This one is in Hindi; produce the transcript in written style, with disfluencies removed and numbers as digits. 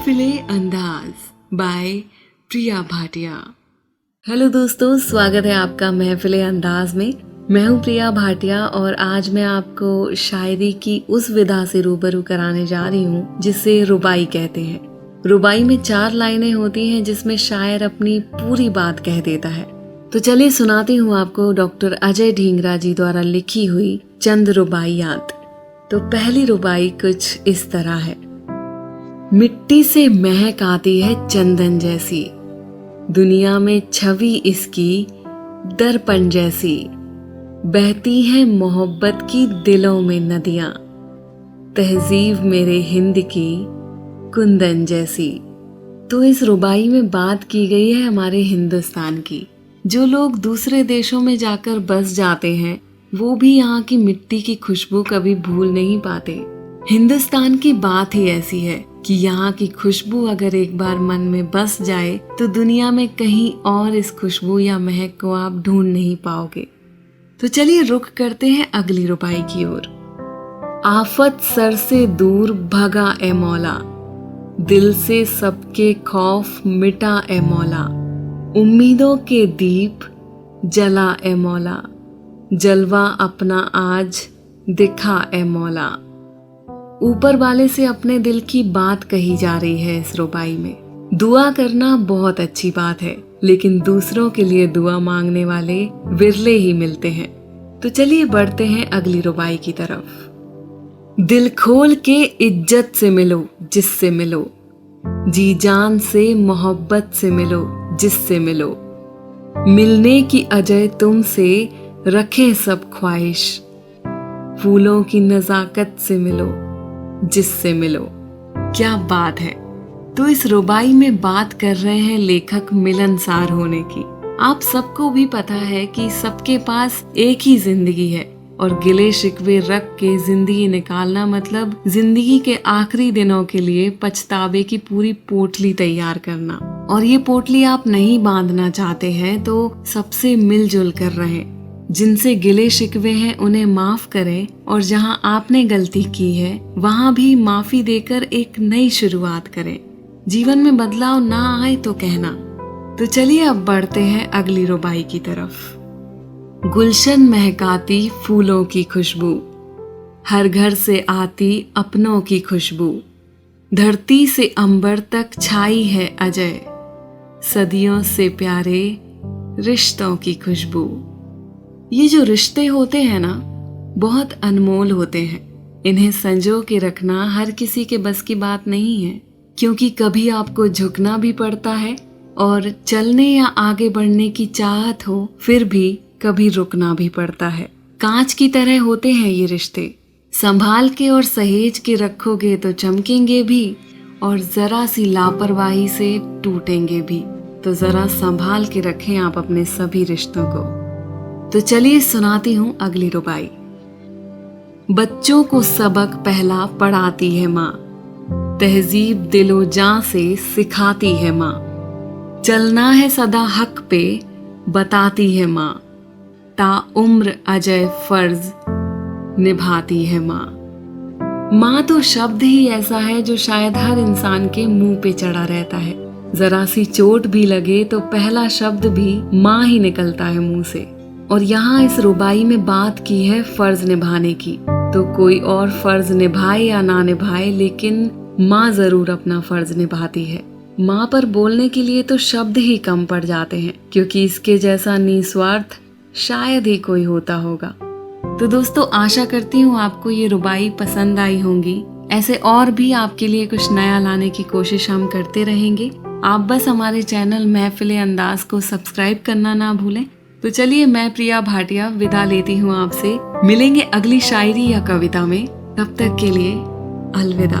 महफिले अंदाज बाय प्रिया भाटिया। हेलो दोस्तों, स्वागत है आपका महफिले अंदाज में। मैं हूँ प्रिया भाटिया और आज मैं आपको शायरी की उस विधा से रूबरू कराने जा रही हूँ जिसे रुबाई कहते हैं। रुबाई में 4 लाइनें होती हैं जिसमें शायर अपनी पूरी बात कह देता है। तो चलिए सुनाती हूँ आपको डॉक्टर अजय ढींगरा जी द्वारा लिखी हुई चंद रुबाइयात। तो पहली रुबाई कुछ इस तरह है। मिट्टी से महक आती है चंदन जैसी, दुनिया में छवि इसकी दर्पण जैसी, बहती है मोहब्बत की दिलों में नदियां, तहजीब मेरे हिंद की कुंदन जैसी। तो इस रुबाई में बात की गई है हमारे हिंदुस्तान की। जो लोग दूसरे देशों में जाकर बस जाते हैं वो भी यहाँ की मिट्टी की खुशबू कभी भूल नहीं पाते। हिंदुस्तान की बात ही ऐसी है कि यहाँ की खुशबू अगर एक बार मन में बस जाए तो दुनिया में कहीं और इस खुशबू या महक को आप ढूंढ नहीं पाओगे। तो चलिए रुख करते हैं अगली रुबाई की ओर। आफत सर से दूर भगा ए मौला, दिल से सबके खौफ मिटा ए मौला, उम्मीदों के दीप जला ए मौला, जलवा अपना आज दिखा ए मौला। ऊपर वाले से अपने दिल की बात कही जा रही है इस रुबाई में। दुआ करना बहुत अच्छी बात है, लेकिन दूसरों के लिए दुआ मांगने वाले विरले ही मिलते हैं। तो चलिए बढ़ते हैं अगली रुबाई की तरफ। दिल खोल के इज्जत से मिलो जिससे मिलो, जी जान से मोहब्बत से मिलो जिससे मिलो, मिलने की अजय तुमसे रखें सब ख्वाहिश, फूलों की नजाकत से मिलो जिससे मिलो। क्या बात है। तो इस रुबाई में बात कर रहे हैं लेखक मिलनसार होने की। आप सबको भी पता है कि सबके पास एक ही जिंदगी है और गिले शिकवे रख के जिंदगी निकालना मतलब जिंदगी के आखिरी दिनों के लिए पछतावे की पूरी पोटली तैयार करना। और ये पोटली आप नहीं बांधना चाहते हैं तो सबसे मिलजुल कर रहें। जिनसे गिले शिकवे हैं उन्हें माफ करें और जहां आपने गलती की है वहां भी माफी देकर एक नई शुरुआत करें। जीवन में बदलाव ना आए तो कहना। तो चलिए अब बढ़ते हैं अगली रुबाई की तरफ। गुलशन महकाती फूलों की खुशबू, हर घर से आती अपनों की खुशबू, धरती से अंबर तक छाई है अजय, सदियों से प्यारे रिश्तों की खुशबू। ये जो रिश्ते होते हैं ना बहुत अनमोल होते हैं। इन्हें संजो के रखना हर किसी के बस की बात नहीं है, क्योंकि कभी आपको झुकना भी पड़ता है और चलने या आगे बढ़ने की चाहत हो फिर भी कभी रुकना भी पड़ता है। कांच की तरह होते हैं ये रिश्ते, संभाल के और सहेज के रखोगे तो चमकेंगे भी और जरा सी लापरवाही से टूटेंगे भी। तो जरा संभाल के रखें आप अपने सभी रिश्तों को। तो चलिए सुनाती हूँ अगली रुबाई। बच्चों को सबक पहला पढ़ाती है माँ, तहजीब दिलो जान से सिखाती है माँ, चलना है सदा हक पे बताती है माँ, ताउम्र अजय फर्ज निभाती है माँ। माँ तो शब्द ही ऐसा है जो शायद हर इंसान के मुंह पे चढ़ा रहता है। जरा सी चोट भी लगे तो पहला शब्द भी माँ ही निकलता है मुंह से। और यहाँ इस रुबाई में बात की है फर्ज निभाने की। तो कोई और फर्ज निभाए या ना निभाए, लेकिन माँ जरूर अपना फर्ज निभाती है। माँ पर बोलने के लिए तो शब्द ही कम पड़ जाते हैं, क्योंकि इसके जैसा निस्वार्थ शायद ही कोई होता होगा। तो दोस्तों आशा करती हूँ आपको ये रुबाई पसंद आई होंगी। ऐसे और भी आपके लिए कुछ नया लाने की कोशिश हम करते रहेंगे। आप बस हमारे चैनल महफिले अंदाज को सब्सक्राइब करना ना भूलें। तो चलिए मैं प्रिया भाटिया विदा लेती हूँ आपसे। मिलेंगे अगली शायरी या कविता में। तब तक के लिए अलविदा।